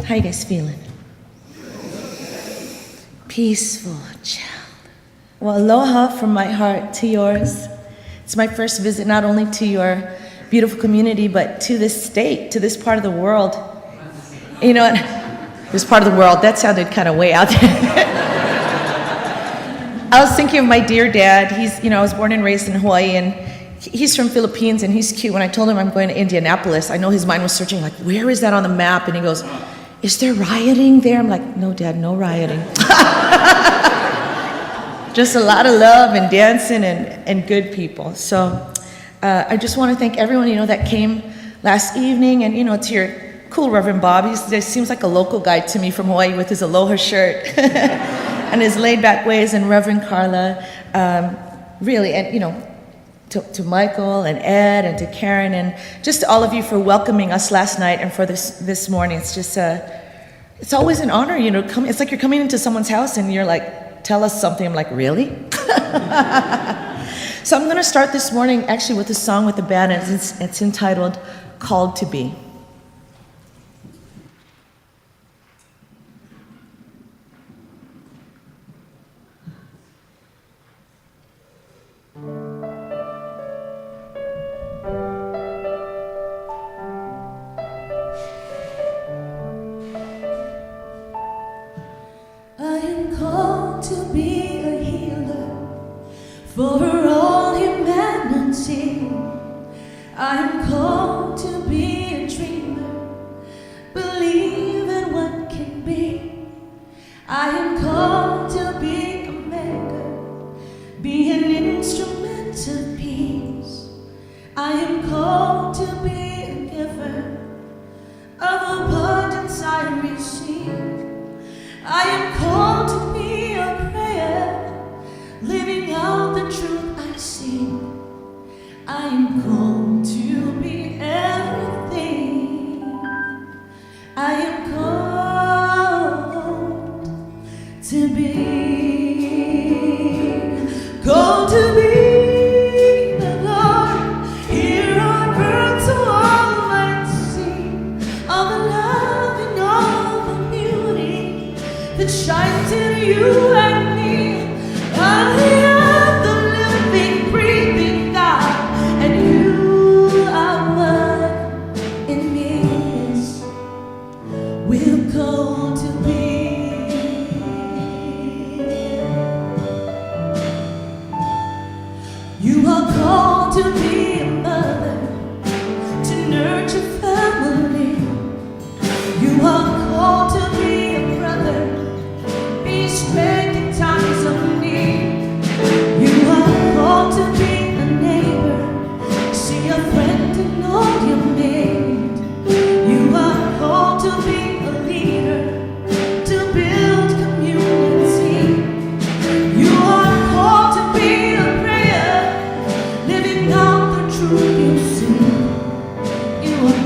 How you guys feeling? Peaceful, child. Well, aloha from my heart to yours. It's my first visit not only to your beautiful community, but to this state, to this part of the world. You know what? This part of the world, that sounded kind of way out there. I was thinking of my dear dad. I was born and raised in Hawaii, and he's from Philippines, and he's cute. When I told him I'm going to Indianapolis, I know his mind was searching, like, where is that on the map? And he goes, is there rioting there? I'm like, no, Dad, no rioting. Just a lot of love and dancing and good people. So I just want to thank everyone, that came last evening, and, to your cool Reverend Bob. He seems like a local guy to me from Hawaii with his aloha shirt and his laid-back ways, and Reverend Carla, really, and, to Michael and Ed and to Karen and just to all of you for welcoming us last night and for this morning. It's just, it's always an honor, it's like you're coming into someone's house and you're like, tell us something. I'm like, really? So I'm going to start this morning actually with a song with the band, and it's entitled Called to Be. For all humanity, I am called to be a dreamer, believe in what can be. I am called to be a maker, be an instrument of peace. I am called to be a giver, of abundance I receive. I am called to be a prayer, living out the truth I see. I am called to be everything. I am called to be. Called to be the Lord, here on earth so all might see all the love and all the beauty that shines in you and me. I am the living, breathing God, and you are what in me is we're called to be. You are called to be a mother, to nurture family. You are called to be a brother, be strength in times of need. You are called to be a neighbor, see a friend and know your mate. You are called to be a leader, to build community. You are called to be a prayer, living out the truth you see. You are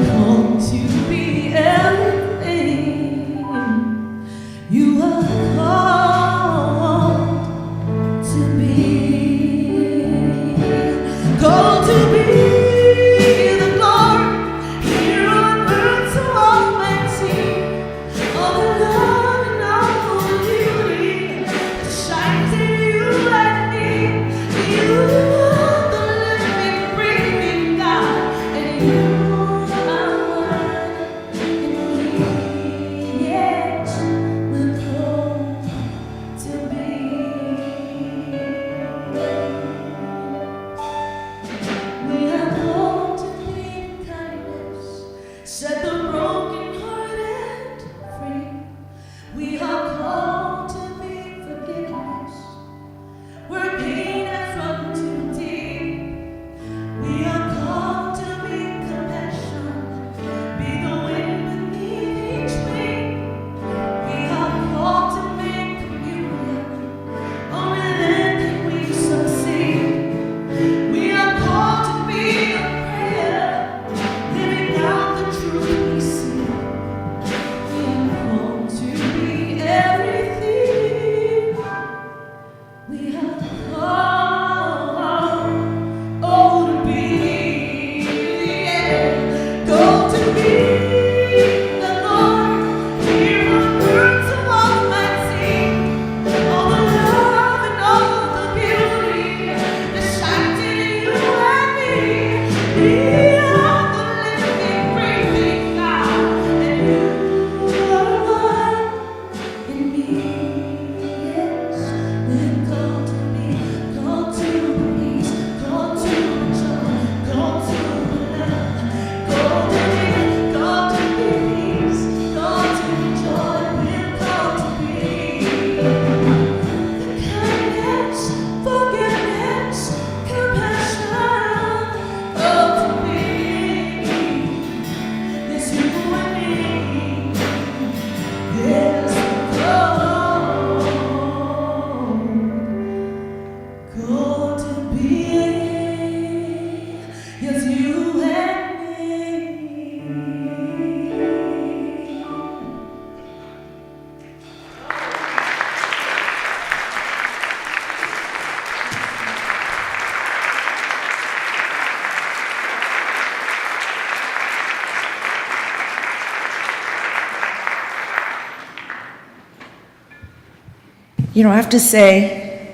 You know, I have to say,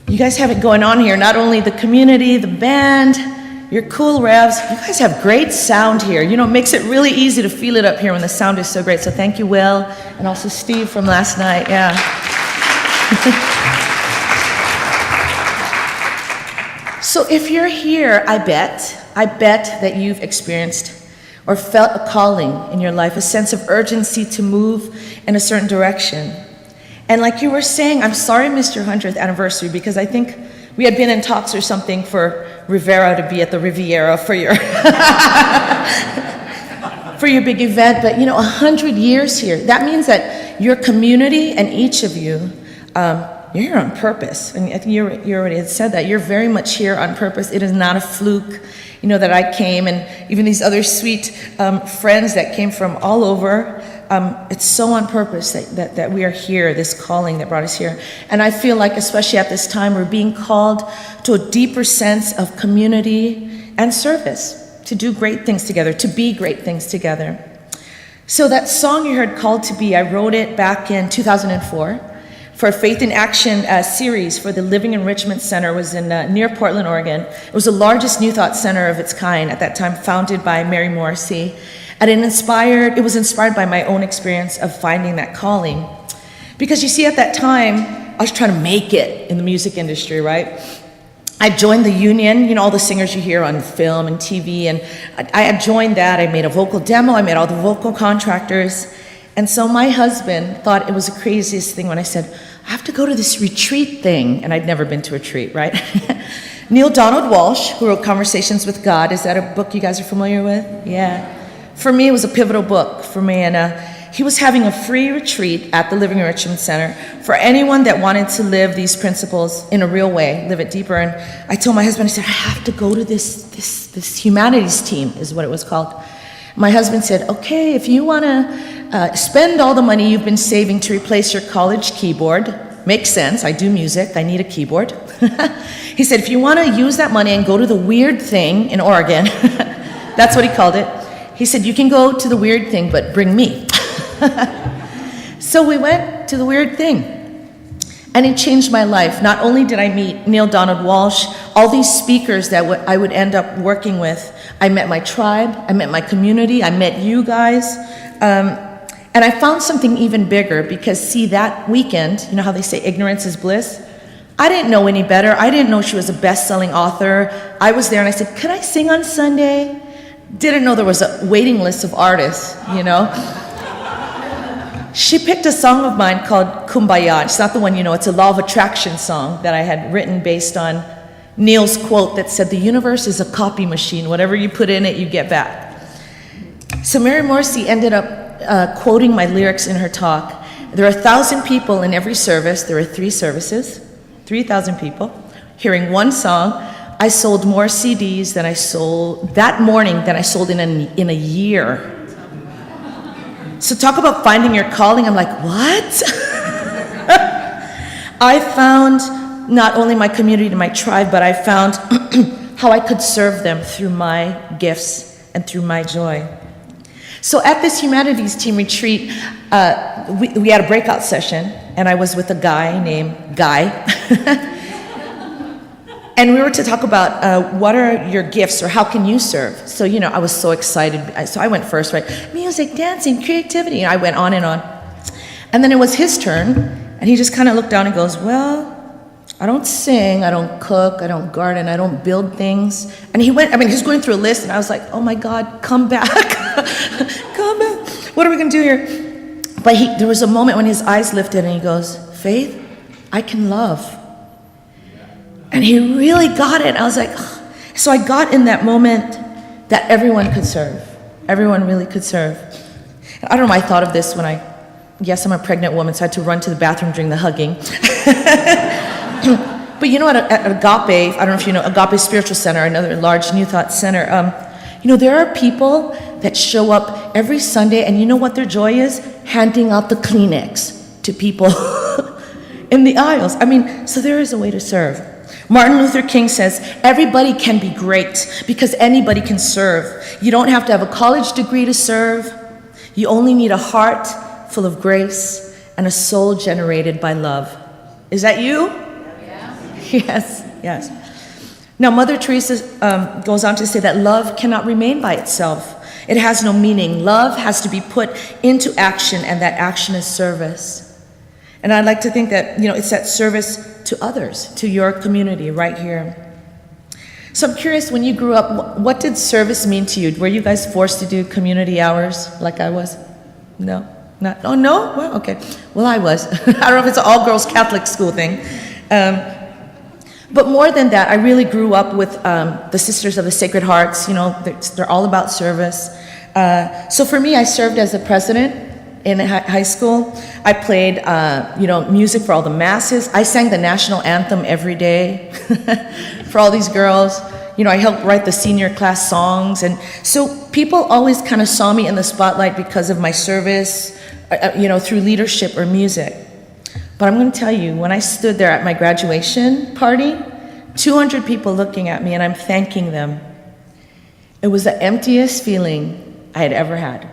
you guys have it going on here. Not only the community, the band, your cool revs. You guys have great sound here. You know, it makes it really easy to feel it up here when the sound is so great. So thank you, Will, and also Steve from last night. Yeah. So if you're here, I bet that you've experienced or felt a calling in your life, a sense of urgency to move in a certain direction. And like you were saying, I'm sorry I missed your 100th anniversary, because I think we had been in talks or something for Rivera to be at the Riviera for your for your big event. But you know, 100 years here, that means that your community and each of you, you're here on purpose. And I think you already had said that. You're very much here on purpose. It is not a fluke, you know, that I came, and even these other sweet friends that came from all over. It's so on purpose that we are here, this calling that brought us here. And I feel like, especially at this time, we're being called to a deeper sense of community and service, to do great things together, to be great things together. So that song you heard, Called to Be, I wrote it back in 2004 for a Faith in Action series for the Living Enrichment Center. It was in near Portland, Oregon. It was the largest New Thought center of its kind at that time, founded by Mary Morrissey. And it was inspired by my own experience of finding that calling. Because you see, at that time, I was trying to make it in the music industry, right? I joined the union, you know, all the singers you hear on film and TV, and I had joined that. I made a vocal demo, I met all the vocal contractors. And so my husband thought it was the craziest thing when I said, I have to go to this retreat thing. And I'd never been to a retreat, right? Neil Donald Walsh, who wrote Conversations with God. Is that a book you guys are familiar with? Yeah. For me, it was a pivotal book for me, and he was having a free retreat at the Living Enrichment Center for anyone that wanted to live these principles in a real way, live it deeper. And I told my husband, I said, I have to go to this humanities team, is what it was called. My husband said, okay, if you want to spend all the money you've been saving to replace your college keyboard, makes sense, I do music, I need a keyboard. He said, if you want to use that money and go to the weird thing in Oregon, that's what he called it. He said, you can go to the weird thing, but bring me. So we went to the weird thing. And it changed my life. Not only did I meet Neil Donald Walsh, all these speakers that I would end up working with. I met my tribe, I met my community, I met you guys. And I found something even bigger, because see, that weekend, you know how they say ignorance is bliss? I didn't know any better. I didn't know she was a best-selling author. I was there and I said, could I sing on Sunday? Didn't know there was a waiting list of artists, you know. She picked a song of mine called Kumbaya. It's not the one you know, it's a Law of Attraction song that I had written based on Neil's quote that said, the universe is a copy machine. Whatever you put in it, you get back. So Mary Morrissey ended up quoting my lyrics in her talk. There are 1,000 people in every service. There are 3 services, 3,000 people, hearing one song. I sold more CDs than I sold that morning than I sold in a year. So talk about finding your calling. I'm like, what? I found not only my community and my tribe, but I found how I could serve them through my gifts and through my joy. So at this humanities team retreat, we had a breakout session, and I was with a guy named Guy. And we were to talk about what are your gifts, or how can you serve? So, you know, I was so excited. So I went first, right? Music, dancing, creativity. And I went on and on. And then it was his turn, and he just kind of looked down and goes, well, I don't sing, I don't cook, I don't garden, I don't build things. And he went, he was going through a list, and I was like, oh my God, come back. Come back. What are we going to do here? But there was a moment when his eyes lifted, and he goes, Faith, I can love. And he really got it. I was like, oh. So I got in that moment that everyone could serve. Everyone really could serve. I don't know why I thought of this when yes, I'm a pregnant woman, so I had to run to the bathroom during the hugging. But you know, at Agape, I don't know if you know, Agape Spiritual Center, another large New Thought center, you know, there are people that show up every Sunday, and you know what their joy is? Handing out the Kleenex to people in the aisles. So there is a way to serve. Martin Luther King says, everybody can be great because anybody can serve. You don't have to have a college degree to serve. You only need a heart full of grace and a soul generated by love. Is that you? Yes, yes. Now, Mother Teresa goes on to say that love cannot remain by itself. It has no meaning. Love has to be put into action, and that action is service. And I'd like to think that, it's that service to others, to your community right here. So I'm curious, when you grew up, what did service mean to you? Were you guys forced to do community hours like I was? No? Not? Oh, no? Well, okay. Well, I was. I don't know if it's an all-girls Catholic school thing. But more than that, I really grew up with the Sisters of the Sacred Hearts. They're all about service. So for me, I served as the president in high school. I played, music for all the masses. I sang the national anthem every day for all these girls. I helped write the senior class songs. And so people always kind of saw me in the spotlight because of my service, through leadership or music. But I'm going to tell you, when I stood there at my graduation party, 200 people looking at me, and I'm thanking them. It was the emptiest feeling I had ever had,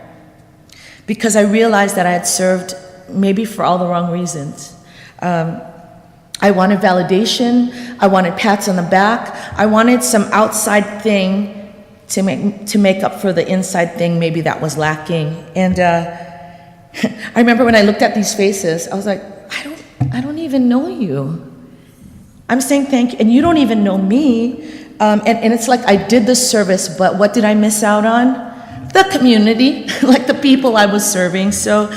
because I realized that I had served maybe for all the wrong reasons. I wanted validation. I wanted pats on the back. I wanted some outside thing to make up for the inside thing maybe that was lacking. And I remember when I looked at these faces, I was like, I don't even know you. I'm saying thank you, and you don't even know me. And it's like I did the service, but what did I miss out on? The community, like the people I was serving. So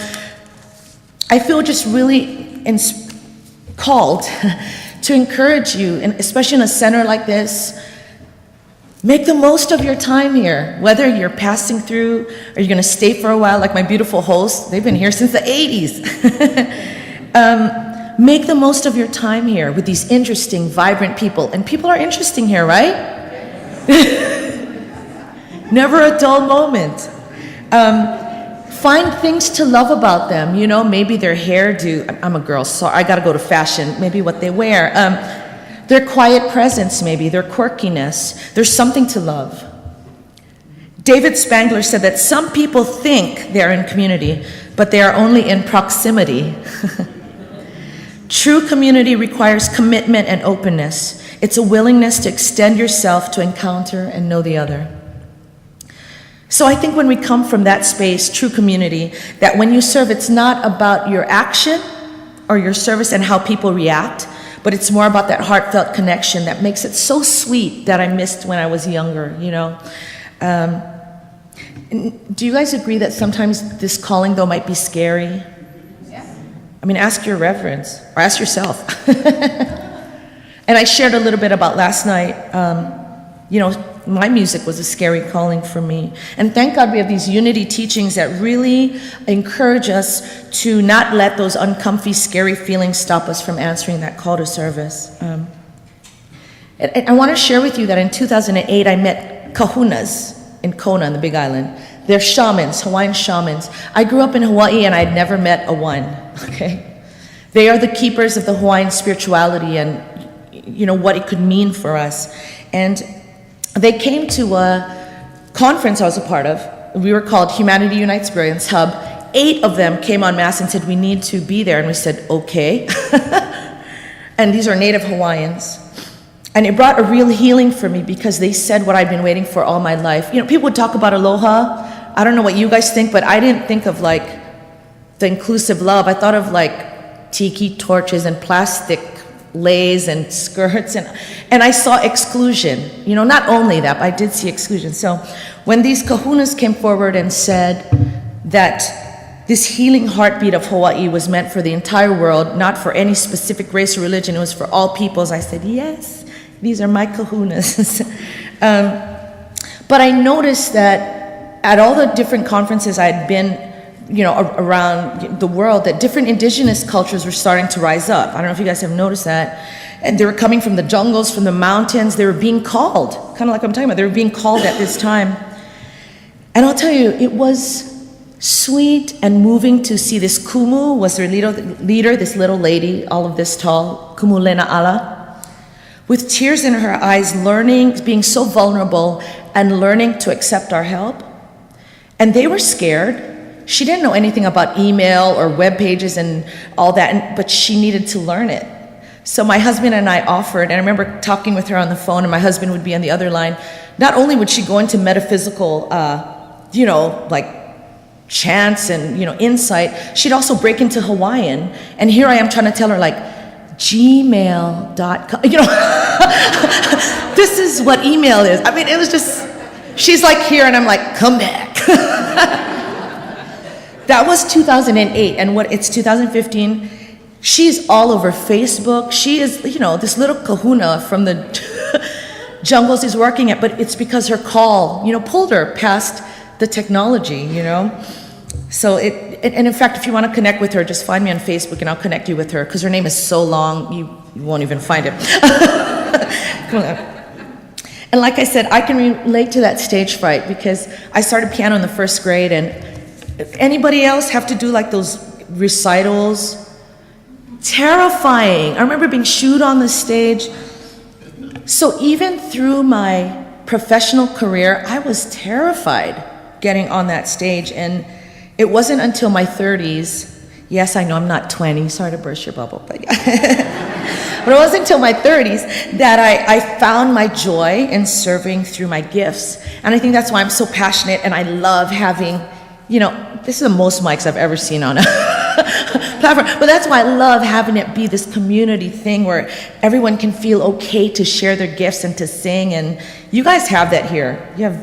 I feel just really called to encourage you, and especially in a center like this, make the most of your time here, whether you're passing through or you're going to stay for a while, like my beautiful hosts. They've been here since the 80s. Make the most of your time here with these interesting, vibrant people. And people are interesting here, right? Never a dull moment. Find things to love about them. Maybe their hairdo. I'm a girl, so I got to go to fashion. Maybe what they wear. Their quiet presence, maybe. Their quirkiness. There's something to love. David Spangler said that some people think they're in community, but they are only in proximity. True community requires commitment and openness. It's a willingness to extend yourself to encounter and know the other. So I think when we come from that space, true community, that when you serve, it's not about your action or your service and how people react, but it's more about that heartfelt connection that makes it so sweet that I missed when I was younger, Do you guys agree that sometimes this calling, though, might be scary? Ask your reverends, or ask yourself. And I shared a little bit about last night. My music was a scary calling for me. And thank God we have these unity teachings that really encourage us to not let those uncomfy, scary feelings stop us from answering that call to service. And I want to share with you that in 2008, I met kahunas in Kona, in the Big Island. They're shamans, Hawaiian shamans. I grew up in Hawaii and I'd never met a one, okay? They are the keepers of the Hawaiian spirituality and, what it could mean for us. And they came to a conference I was a part of. We were called Humanity Unites Brilliance Hub. 8 of them came en masse and said, we need to be there. And we said, okay. And these are Native Hawaiians. And it brought a real healing for me because they said what I've been waiting for all my life. People would talk about aloha. I don't know what you guys think, but I didn't think of the inclusive love. I thought of tiki torches and plastic leis and skirts, and I saw exclusion. Not only that, but I did see exclusion. So when these kahunas came forward and said that this healing heartbeat of Hawaii was meant for the entire world, not for any specific race or religion, it was for all peoples, I said, yes, these are my kahunas. But I noticed that at all the different conferences I had been around the world, that different indigenous cultures were starting to rise up. I don't know if you guys have noticed that. And they were coming from the jungles, from the mountains. They were being called, kind of like I'm talking about. They were being called at this time. And I'll tell you, it was sweet and moving to see this kumu, was their leader, this little lady, all of this tall, Kumu Lena Ala, with tears in her eyes, learning, being so vulnerable and learning to accept our help. And they were scared. she didn't know anything about email or web pages and all that, but she needed to learn it. So my husband and I offered, and I remember talking with her on the phone, and my husband would be on the other line. Not only would she go into metaphysical, like chants and, insight, she'd also break into Hawaiian. And here I am trying to tell her, like, gmail.com, this is what email is. I mean, it was just, she's like here, and I'm like, come back. That was 2008, and it's 2015. She's all over Facebook. She is, this little kahuna from the jungles is working at, but it's because her call, pulled her past the technology, So and in fact, if you want to connect with her, just find me on Facebook and I'll connect you with her, because her name is so long, you won't even find it. And like I said, I can relate to that stage fright, because I started piano in the 1st grade, and anybody else have to do like those recitals? Terrifying. I remember being shooed on the stage. So even through my professional career, I was terrified getting on that stage, and it wasn't until my 30s, yes, I know I'm not 20, sorry to burst your bubble, but but it wasn't until my 30s that I found my joy in serving through my gifts. And I think that's why I'm so passionate, and I love having, this is the most mics I've ever seen on a platform, but that's why I love having it be this community thing where everyone can feel okay to share their gifts and to sing, and you guys have that here. You have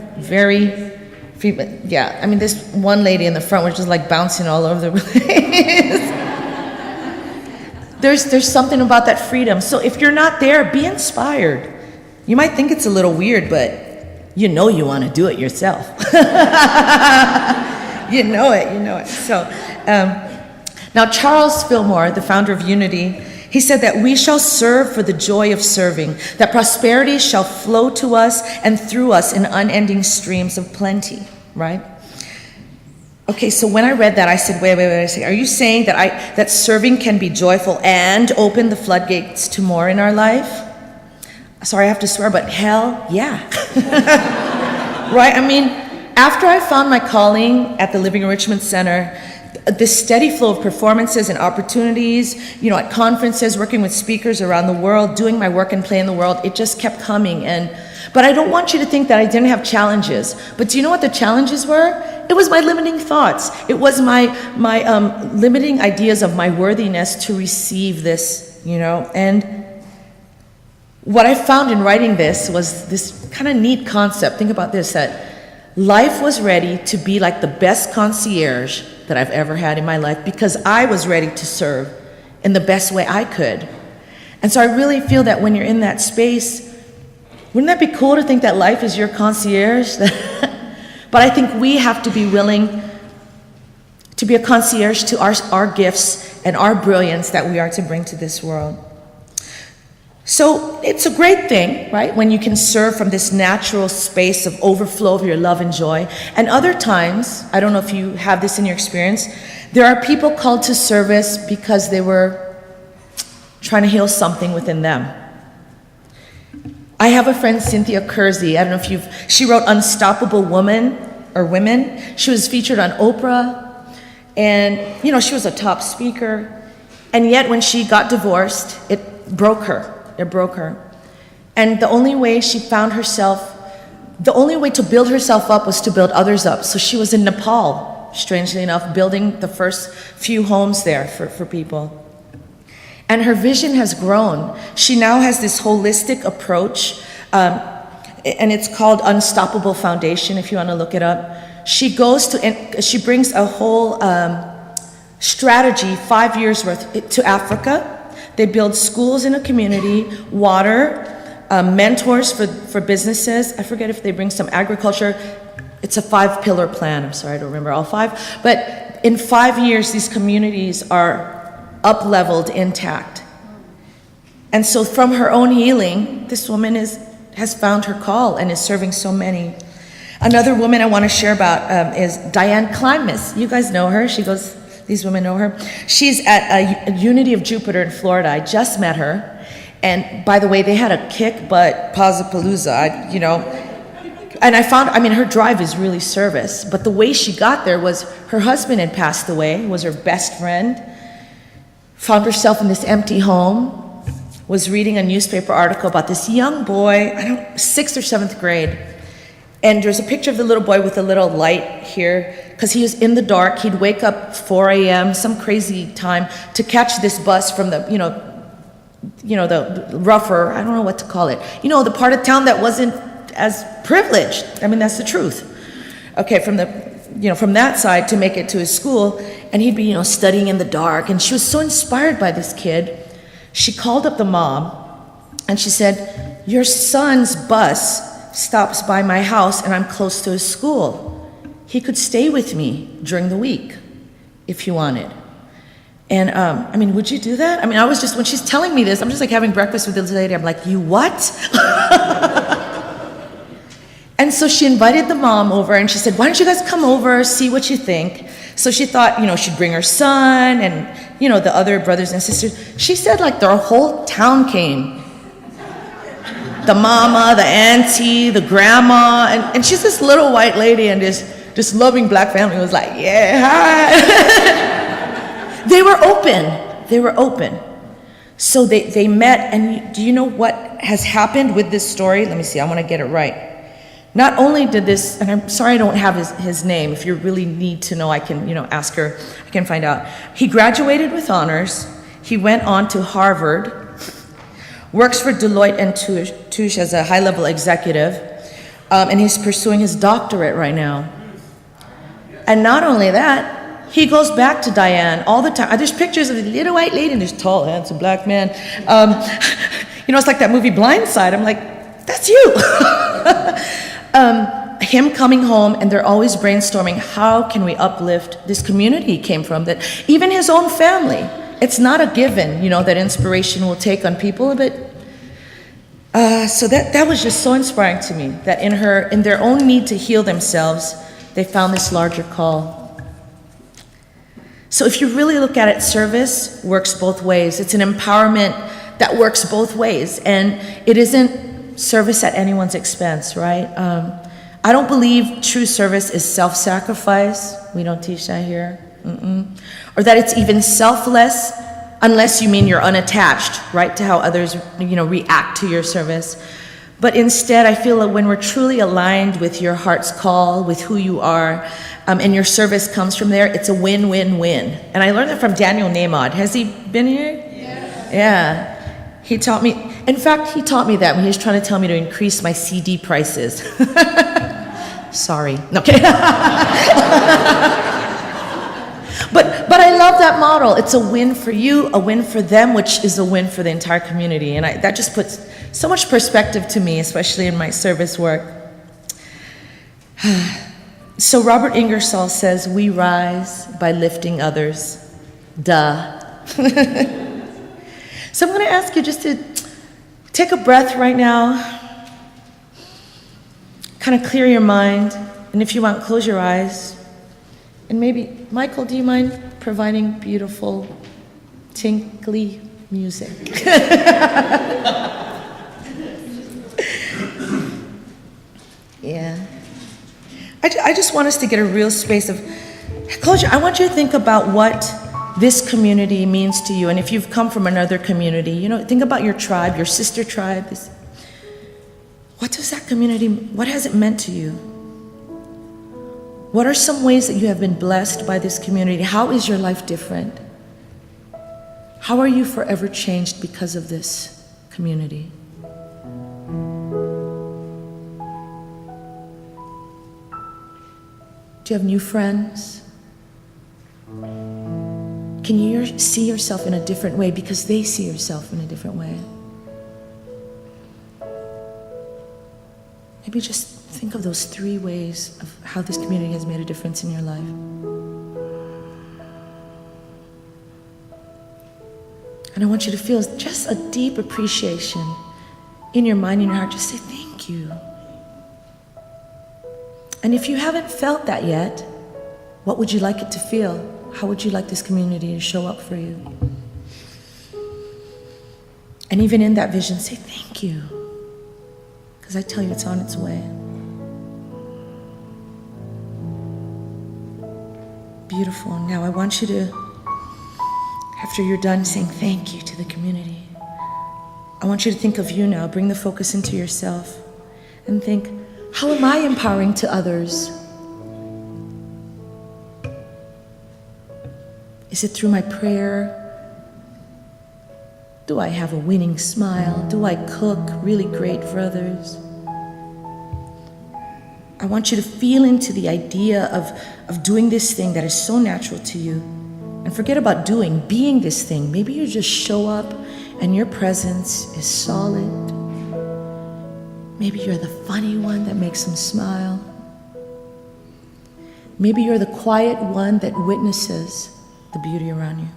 I mean, this one lady in the front was just like bouncing all over the place. There's something about that freedom. So if you're not there, be inspired. You might think it's a little weird, but you want to do it yourself. You know it. So now Charles Fillmore, the founder of Unity, he said that we shall serve for the joy of serving, that prosperity shall flow to us and through us in unending streams of plenty, right? Okay, so when I read that, I said, wait, I say, are you saying that serving can be joyful and open the floodgates to more in our life? Sorry, I have to swear, but hell yeah. Right? I mean, after I found my calling at the Living Enrichment Center, the steady flow of performances and opportunities, at conferences, working with speakers around the world, doing my work and play in the world, it just kept coming. But I don't want you to think that I didn't have challenges. But do you know what the challenges were? It was my limiting thoughts. It was my limiting ideas of my worthiness to receive this, And what I found in writing this was this kind of neat concept. Think about this, that life was ready to be like the best concierge that I've ever had in my life, because I was ready to serve in the best way I could. And so I really feel that when you're in that space, wouldn't that be cool to think that life is your concierge? But I think we have to be willing to be a concierge to our gifts and our brilliance that we are to bring to this world. So it's a great thing, right, when you can serve from this natural space of overflow of your love and joy. And other times, I don't know if you have this in your experience, there are people called to service because they were trying to heal something within them. I have a friend, Cynthia Kersey. I don't know if she wrote Unstoppable Woman or Women. She was featured on Oprah, and she was a top speaker. And yet when she got divorced, it broke her. And the only way she found herself, the only way to build herself up was to build others up. So she was in Nepal, strangely enough, building the first few homes there for people. And her vision has grown. She now has this holistic approach, and it's called Unstoppable Foundation, if you want to look it up. She brings a whole strategy, 5 years worth, to Africa. They build schools in a community, water, mentors for businesses. I forget if they bring some agriculture. It's a 5-pillar plan. I'm sorry, I don't remember all 5. But in 5 years, these communities are up-leveled, intact. And so from her own healing, this woman has found her call and is serving so many. Another woman I want to share about is Diane Klimas. You guys know her. These women know her. She's at Unity of Jupiter in Florida. I just met her. And by the way, they had a kick-butt Pazapalooza. And her drive is really service, but the way she got there was her husband had passed away, was her best friend, found herself in this empty home, was reading a newspaper article about this young boy, 6th or 7th grade. And there's a picture of the little boy with a little light here, because he was in the dark. He'd wake up 4 a.m., some crazy time, to catch this bus from the rougher, I don't know what to call it, the part of town that wasn't as privileged. That's the truth. Okay, from that side to make it to his school, and he'd be, studying in the dark. And she was so inspired by this kid. She called up the mom, and she said, "Your son's bus stops by my house, and I'm close to his school. He could stay with me during the week if you wanted." And would you do that? I was just, when she's telling me this, I'm just like having breakfast with this lady. I'm like, you what? And so she invited the mom over, and she said, "Why don't you guys come over, see what you think?" So she thought, she'd bring her son and, the other brothers and sisters. She said like their whole town came. The mama, the auntie, the grandma, and she's this little white lady, and this loving black family was like, yeah, hi. They were open. So they met, and do you know what has happened with this story? Let me see, I want to get it right. Not only did this, and I'm sorry I don't have his name. If you really need to know, I can, ask her. I can find out. He graduated with honors. He went on to Harvard, works for Deloitte and Touche as a high-level executive, and he's pursuing his doctorate right now. And not only that, he goes back to Diane all the time. There's pictures of the little white lady and this tall, handsome black man. It's like that movie Blindside. I'm like, that's you. Him coming home, and they're always brainstorming, how can we uplift this community he came from, that even his own family, it's not a given, that inspiration will take on people, but so that was just so inspiring to me, that in their own need to heal themselves, they found this larger call. So if you really look at it, service works both ways. It's an empowerment that works both ways, and it isn't service at anyone's expense, right? I don't believe true service is self-sacrifice. We don't teach that here. Or that it's even selfless, unless you mean you're unattached, right, to how others, react to your service. But instead, I feel that when we're truly aligned with your heart's call, with who you are, and your service comes from there, it's a win-win-win. And I learned that from Daniel Nahmod. Has he been here? Yes. Yeah. He taught me that when he was trying to tell me to increase my CD prices. Sorry. Okay. But I love that model. It's a win for you, a win for them, which is a win for the entire community. And that just puts so much perspective to me, especially in my service work. So Robert Ingersoll says, "We rise by lifting others." Duh. So I'm going to ask you just to take a breath right now, kind of clear your mind, and if you want, close your eyes. And maybe, Michael, do you mind providing beautiful, tinkly music? Yeah. I just want us to get a real space of closure. I want you to think about what this community means to you. And if you've come from another community, think about your tribe, your sister tribe. What does that community, what has it meant to you? What are some ways that you have been blessed by this community? How is your life different? How are you forever changed because of this community? Do you have new friends? Can you see yourself in a different way because they see yourself in a different way? Maybe just think of those 3 ways of how this community has made a difference in your life. And I want you to feel just a deep appreciation in your mind, in your heart. Just say thank you. And if you haven't felt that yet, what would you like it to feel? How would you like this community to show up for you? And even in that vision, say thank you. Because I tell you, it's on its way. Beautiful. Now I want you to, after you're done saying thank you to the community, I want you to think of you now. Bring the focus into yourself and think, how am I empowering to others? Is it through my prayer? Do I have a winning smile? Do I cook really great for others? I want you to feel into the idea of doing this thing that is so natural to you. And forget about doing, being this thing. Maybe you just show up and your presence is solid. Maybe you're the funny one that makes them smile. Maybe you're the quiet one that witnesses the beauty around you.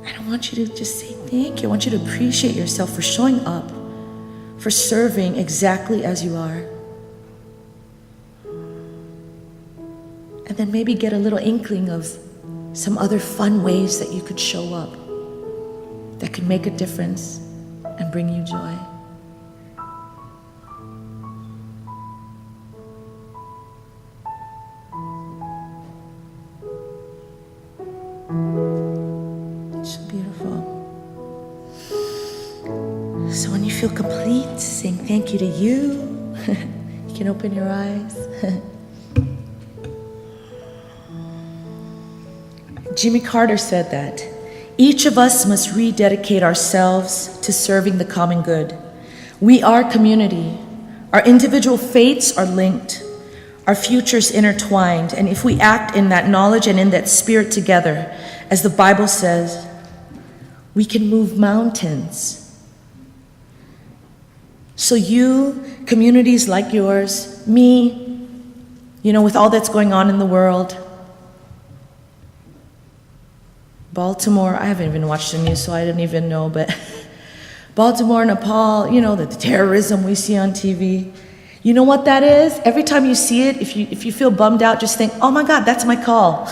And I want you to just say thank you. I want you to appreciate yourself for showing up, for serving exactly as you are. And then maybe get a little inkling of some other fun ways that you could show up that could make a difference and bring you joy. So beautiful. So when you feel complete, saying thank you to you, you can open your eyes. Jimmy Carter said that each of us must rededicate ourselves to serving the common good. We are community. Our individual fates are linked, our futures intertwined, and if we act in that knowledge and in that spirit together, as the Bible says, we can move mountains. So you, communities like yours, me, with all that's going on in the world, Baltimore, I haven't even watched the news, so I don't even know, but Baltimore, Nepal, the terrorism we see on TV. You know what that is? Every time you see it, if you feel bummed out, just think, oh my God, that's my call.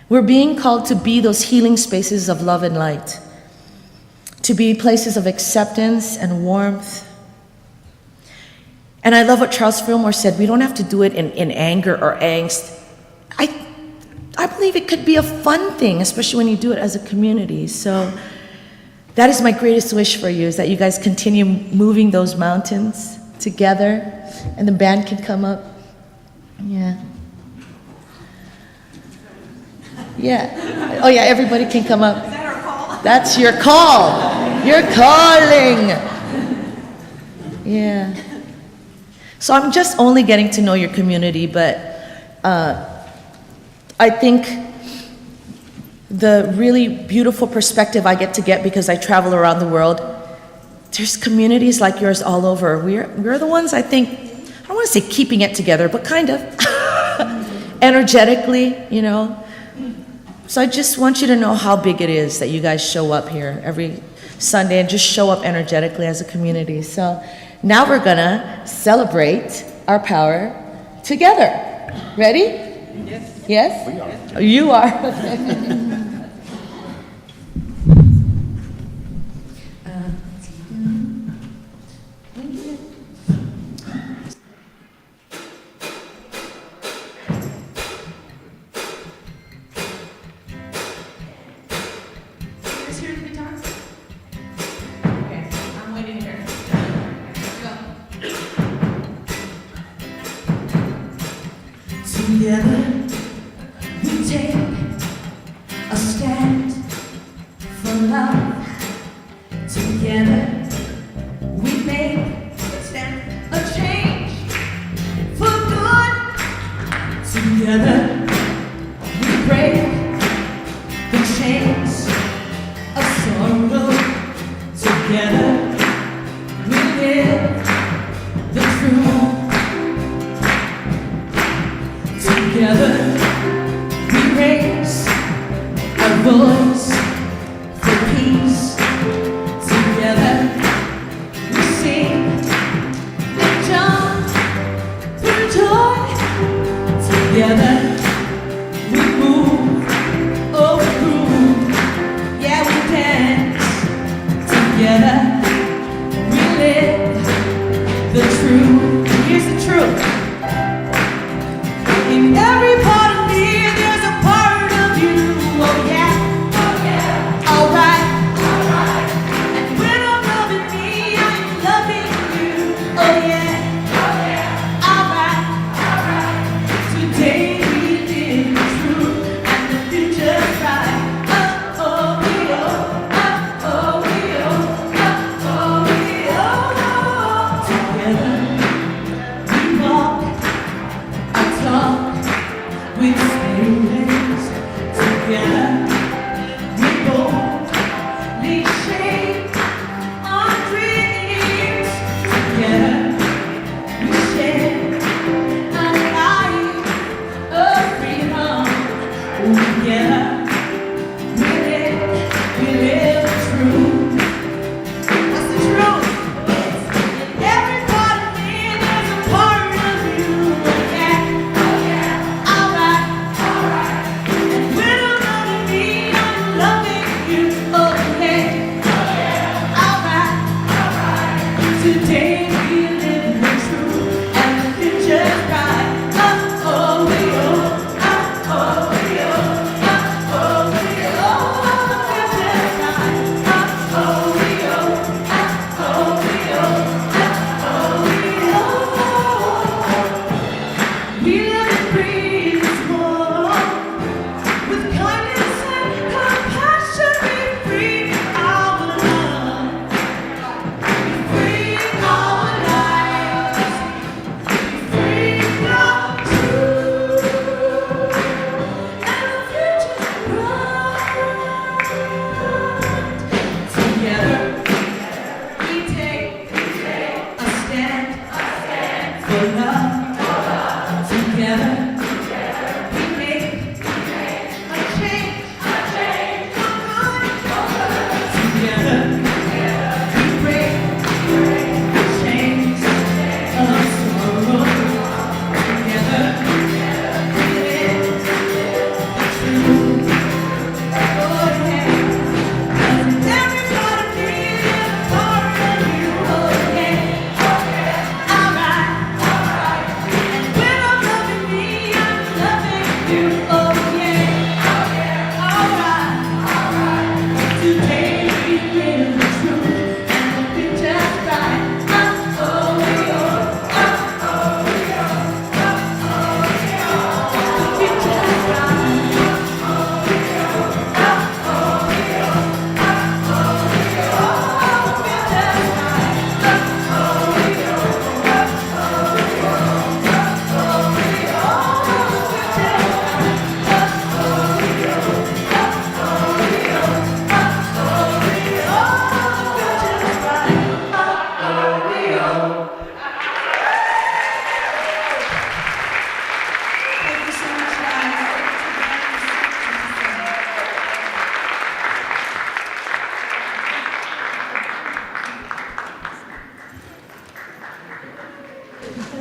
We're being called to be those healing spaces of love and light, to be places of acceptance and warmth. And I love what Charles Fillmore said, we don't have to do it in anger or angst. I believe it could be a fun thing, especially when you do it as a community. So that is my greatest wish for you, is that you guys continue moving those mountains together, and the band can come up. Yeah. Yeah. Oh yeah, everybody can come up. Is that our call? That's your call. You're calling. Yeah. So I'm just only getting to know your community, but I think the really beautiful perspective I get because I travel around the world, there's communities like yours all over. We're the ones, I think, I don't want to say keeping it together, but kind of energetically, So I just want you to know how big it is that you guys show up here every Sunday and just show up energetically as a community. So now we're gonna celebrate our power together. Ready? Yes. Yes? We are. You are. Let's hear the guitars. Okay, I'm waiting here. Go. Together we take a stand for love. Together we make a change for good. Together we break the chains of sorrow. Together we live the truth. Together we raise our voice for peace.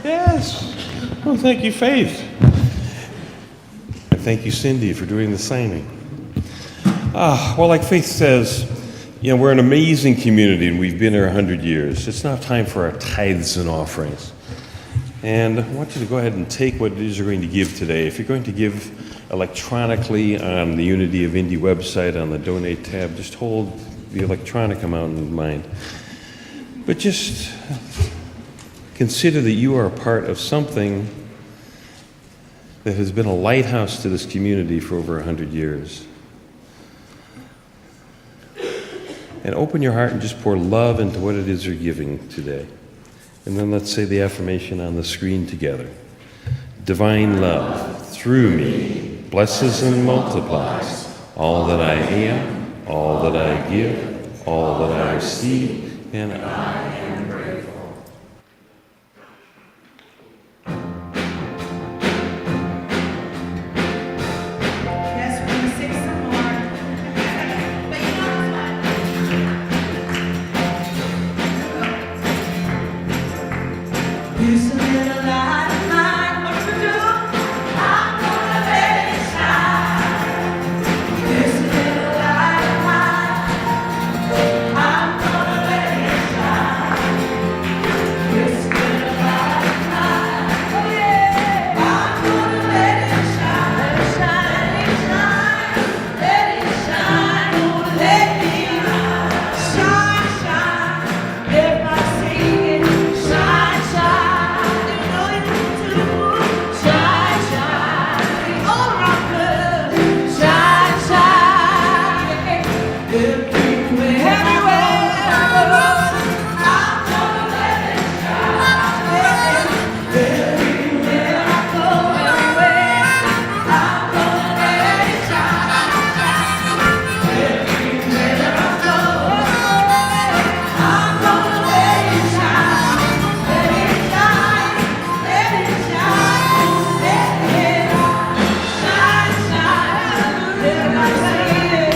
Yes. Well, thank you, Faith. And thank you, Cindy, for doing the signing. Well, like Faith says, we're an amazing community, and we've been here 100 years. It's now time for our tithes and offerings. And I want you to go ahead and take what it is you're going to give today. If you're going to give electronically on the Unity of Indy website on the Donate tab, just hold the electronic amount in mind. But just consider that you are a part of something that has been a lighthouse to this community for over 100 years. And open your heart and just pour love into what it is you're giving today. And then let's say the affirmation on the screen together. Divine love, through me, blesses and multiplies all that I am, all that I give, all that I receive, and I am grateful. Yes, we're gonna sing some more. But you know it's fine. Here's a little light of mine. What to do? I'm gonna let it shine. Here's a little light of mine. I'm gonna let it shine. Here's a little light of mine. Oh yeah. I'm gonna let it shine. Let it shine. Let it shine. Oh, let it shine, shine. Everybody sing it. Shine, shine. You know you need to. Shine, shine. All around the shine, shine. Everywhere I go, I'm gonna let it shine. Everywhere I go, everywhere, I'm gonna let it shine. Everywhere I go, I'm gonna let it shine. Let it shine, let it shine, let it shine, shine. Everybody say it.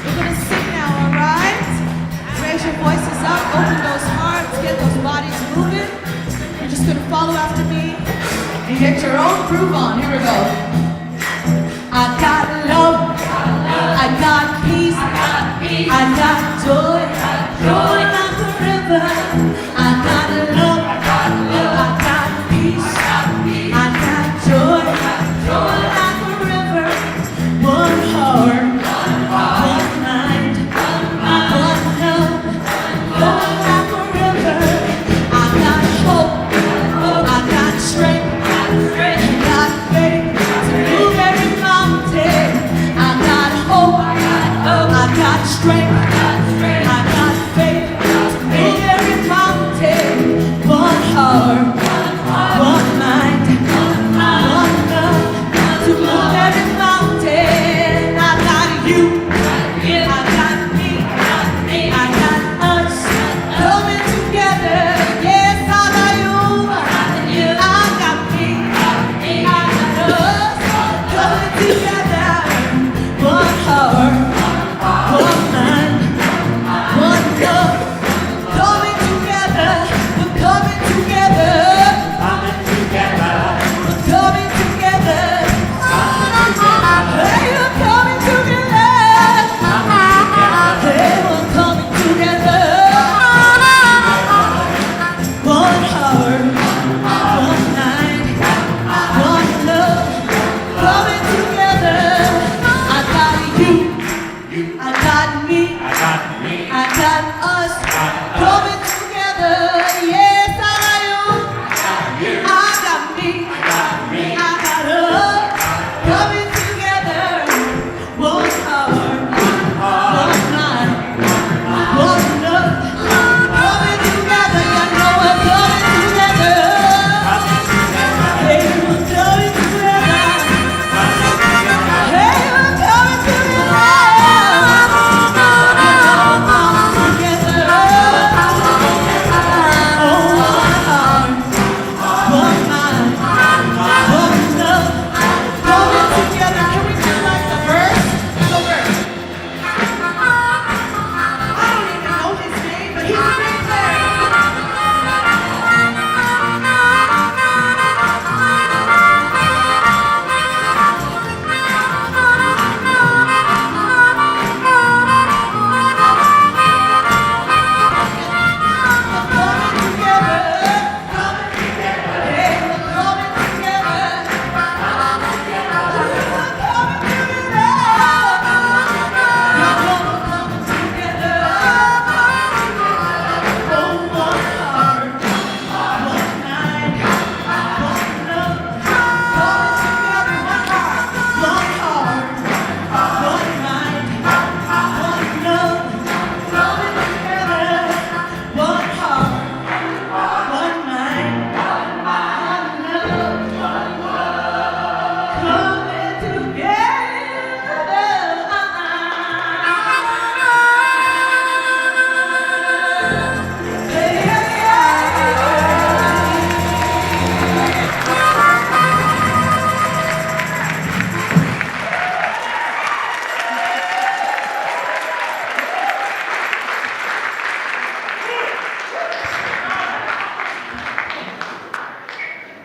We're gonna sing now, all right? Raise your voices up, open those hearts, get those bodies moving. You're just gonna follow after me and get your own groove on. Here we go. I got love, I got peace, I got joy, joy like a river. I got love, I got peace, I got joy, joy like a river. One heart, one mind, one love, flowing like a river. I got hope, I got strength.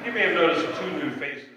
You may have noticed two new faces.